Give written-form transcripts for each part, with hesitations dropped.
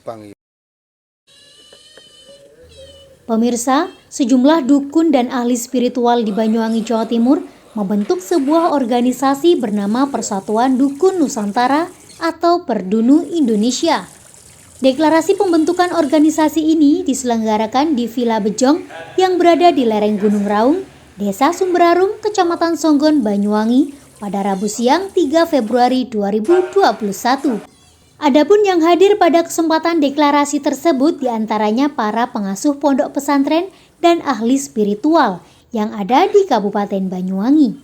Jepang. Pemirsa, sejumlah dukun dan ahli spiritual di Banyuwangi, Jawa Timur membentuk sebuah organisasi bernama Persatuan Dukun Nusantara atau Perdunu Indonesia. Deklarasi pembentukan organisasi ini diselenggarakan di Villa Bejong yang berada di lereng Gunung Raung, Desa Sumberarum, Kecamatan Songgon, Banyuwangi pada Rabu siang 3 Februari 2021. Adapun yang hadir pada kesempatan deklarasi tersebut diantaranya para pengasuh pondok pesantren dan ahli spiritual yang ada di Kabupaten Banyuwangi.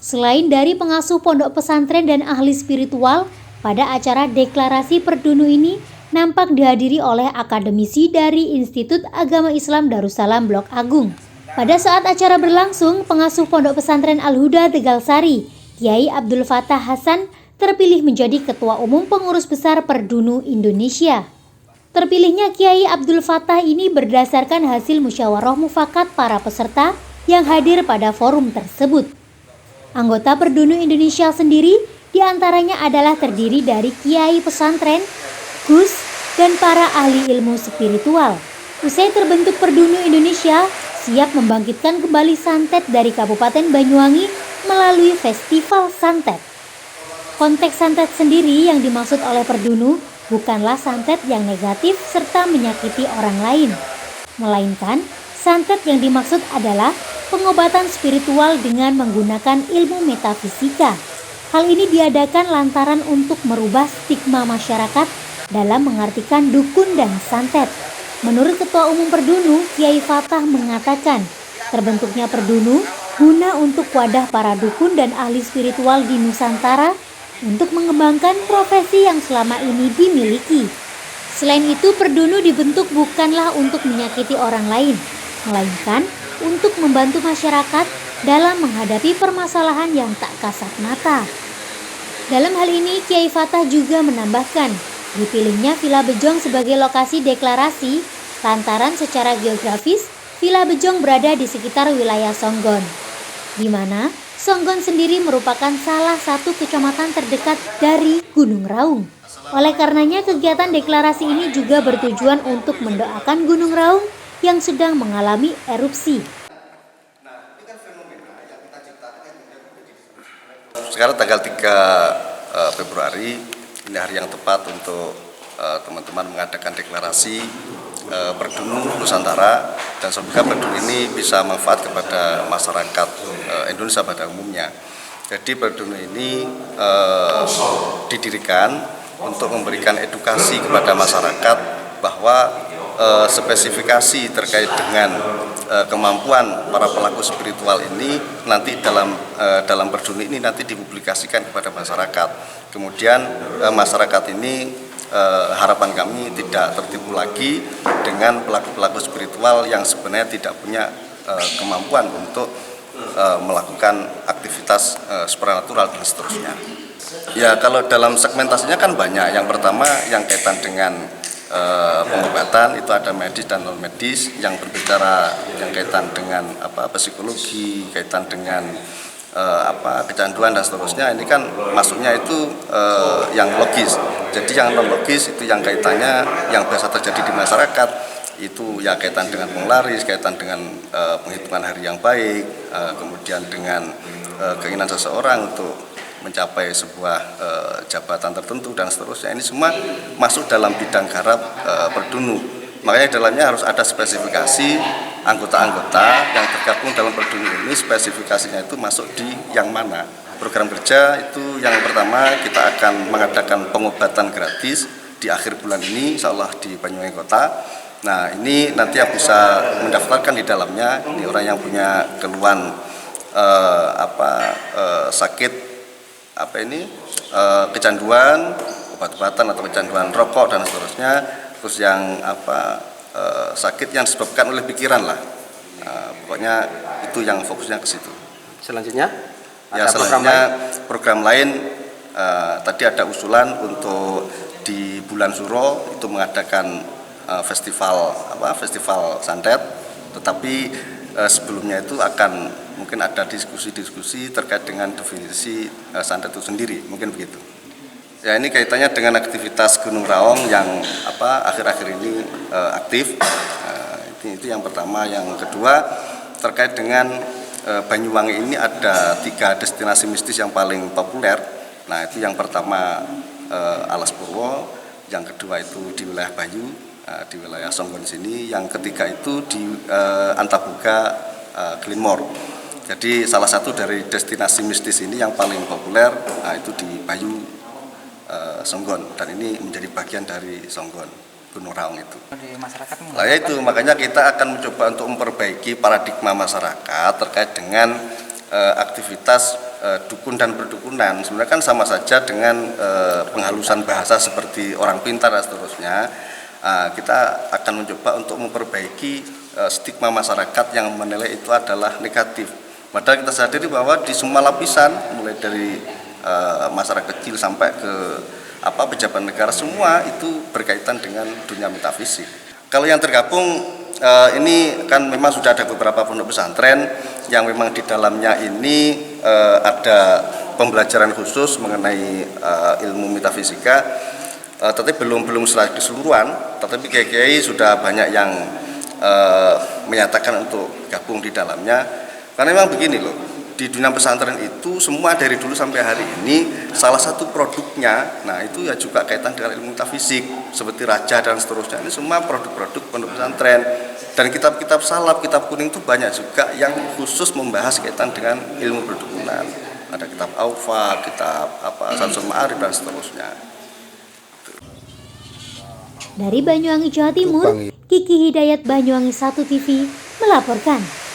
Selain dari pengasuh pondok pesantren dan ahli spiritual, pada acara deklarasi Perdunu ini nampak dihadiri oleh akademisi dari Institut Agama Islam Darussalam Blok Agung. Pada saat acara berlangsung, pengasuh pondok pesantren Al-Huda Tegalsari, Kiai Abdul Fattah Hasan, terpilih menjadi Ketua Umum Pengurus Besar Perdunu Indonesia. Terpilihnya Kiai Abdul Fattah ini berdasarkan hasil musyawarah mufakat para peserta yang hadir pada forum tersebut. Anggota Perdunu Indonesia sendiri diantaranya adalah terdiri dari kiai pesantren, gus, dan para ahli ilmu spiritual. Usai terbentuk Perdunu Indonesia, siap membangkitkan kembali santet dari Kabupaten Banyuwangi melalui Festival Santet. Konteks santet sendiri yang dimaksud oleh Perdunu bukanlah santet yang negatif serta menyakiti orang lain, melainkan santet yang dimaksud adalah pengobatan spiritual dengan menggunakan ilmu metafisika. Hal ini diadakan lantaran untuk merubah stigma masyarakat dalam mengartikan dukun dan santet. Menurut Ketua Umum Perdunu, Kiai Fattah mengatakan, terbentuknya Perdunu guna untuk wadah para dukun dan ahli spiritual di Nusantara untuk mengembangkan profesi yang selama ini dimiliki. Selain itu, Perdunu dibentuk bukanlah untuk menyakiti orang lain, melainkan untuk membantu masyarakat dalam menghadapi permasalahan yang tak kasat mata. Dalam hal ini, Kiai Fattah juga menambahkan, dipilihnya Villa Bejong sebagai lokasi deklarasi lantaran secara geografis Villa Bejong berada di sekitar wilayah Songgon, di mana Songgon sendiri merupakan salah satu kecamatan terdekat dari Gunung Raung. Oleh karenanya, kegiatan deklarasi ini juga bertujuan untuk mendoakan Gunung Raung yang sedang mengalami erupsi. Sekarang tanggal 3 Februari, ini hari yang tepat untuk teman-teman mengadakan deklarasi Perdunu Nusantara, dan semoga Perdunu ini bisa manfaat kepada masyarakat Indonesia pada umumnya. Jadi Perdunu ini didirikan untuk memberikan edukasi kepada masyarakat bahwa spesifikasi terkait dengan kemampuan para pelaku spiritual ini nanti dalam Perdunu ini nanti dipublikasikan kepada masyarakat. Kemudian masyarakat ini harapan kami tidak tertipu lagi dengan pelaku-pelaku spiritual yang sebenarnya tidak punya kemampuan untuk melakukan aktivitas supranatural dan seterusnya. Ya, kalau dalam segmentasinya kan banyak. Yang pertama yang kaitan dengan pengobatan itu ada medis dan non medis, yang berbicara yang kaitan dengan psikologi, kaitan dengan kecanduan dan seterusnya. Ini kan masuknya itu yang logis. Jadi yang non logis itu yang kaitannya yang biasa terjadi di masyarakat, itu ya kaitan dengan penglaris, kaitan dengan penghitungan hari yang baik, kemudian dengan keinginan seseorang untuk mencapai sebuah jabatan tertentu dan seterusnya. Ini semua masuk dalam bidang garap Perdunu. Makanya dalamnya harus ada spesifikasi anggota-anggota yang tergabung dalam Perdunu ini, spesifikasinya itu masuk di yang mana. Program kerja itu yang pertama, kita akan mengadakan pengobatan gratis di akhir bulan ini, insya Allah di Banyuwangi Kota. Nah, ini nanti yang bisa mendaftarkan di dalamnya, ini orang yang punya keluhan sakit kecanduan, obat-obatan atau kecanduan rokok dan seterusnya, terus yang sakit yang disebabkan oleh pikiran lah. Pokoknya itu yang fokusnya ke situ. Selanjutnya ya, selanjutnya program lain tadi ada usulan untuk di bulan Suro itu mengadakan festival santet, tetapi sebelumnya itu akan mungkin ada diskusi-diskusi terkait dengan definisi santet itu sendiri, mungkin begitu. Ya, ini kaitannya dengan aktivitas Gunung Raung yang akhir-akhir ini aktif. Itu yang pertama. Yang kedua terkait dengan Banyuwangi ini ada 3 destinasi mistis yang paling populer. Nah, itu yang pertama Alas Purwo, yang kedua itu di wilayah Bayu, di wilayah Songgon sini, yang ketiga itu di Antaboga, Glenmore. Jadi salah satu dari destinasi mistis ini yang paling populer itu di Bayu, Songgon, dan ini menjadi bagian dari Songgon Gunung Raung itu. Di masyarakat Nah, itu makanya kita akan mencoba untuk memperbaiki paradigma masyarakat terkait dengan aktivitas dukun dan perdukunan. Sebenarnya kan sama saja dengan penghalusan bahasa seperti orang pintar dan seterusnya. Kita akan mencoba untuk memperbaiki stigma masyarakat yang menilai itu adalah negatif. Padahal kita sadari bahwa di semua lapisan, mulai dari masyarakat kecil sampai ke pejabat negara, semua itu berkaitan dengan dunia metafisik. Kalau yang tergabung ini kan memang sudah ada beberapa pondok pesantren yang memang di dalamnya ini ada pembelajaran khusus mengenai ilmu metafisika, tetapi belum keseluruhan, tetapi kiai-kiai sudah banyak yang menyatakan untuk gabung di dalamnya. Karena memang begini loh, di dunia pesantren itu semua dari dulu sampai hari ini salah satu produknya, nah itu ya juga kaitan dengan ilmu metafisik seperti raja dan seterusnya. Ini semua produk-produk pondok pesantren, dan kitab-kitab salaf, kitab kuning itu banyak juga yang khusus membahas kaitan dengan ilmu perdukunan. Ada kitab Aufa, kitab Samsul Ma'arif dan seterusnya. Dari Banyuwangi, Jawa Timur, Kiki Hidayat, Banyuwangi 1 TV melaporkan.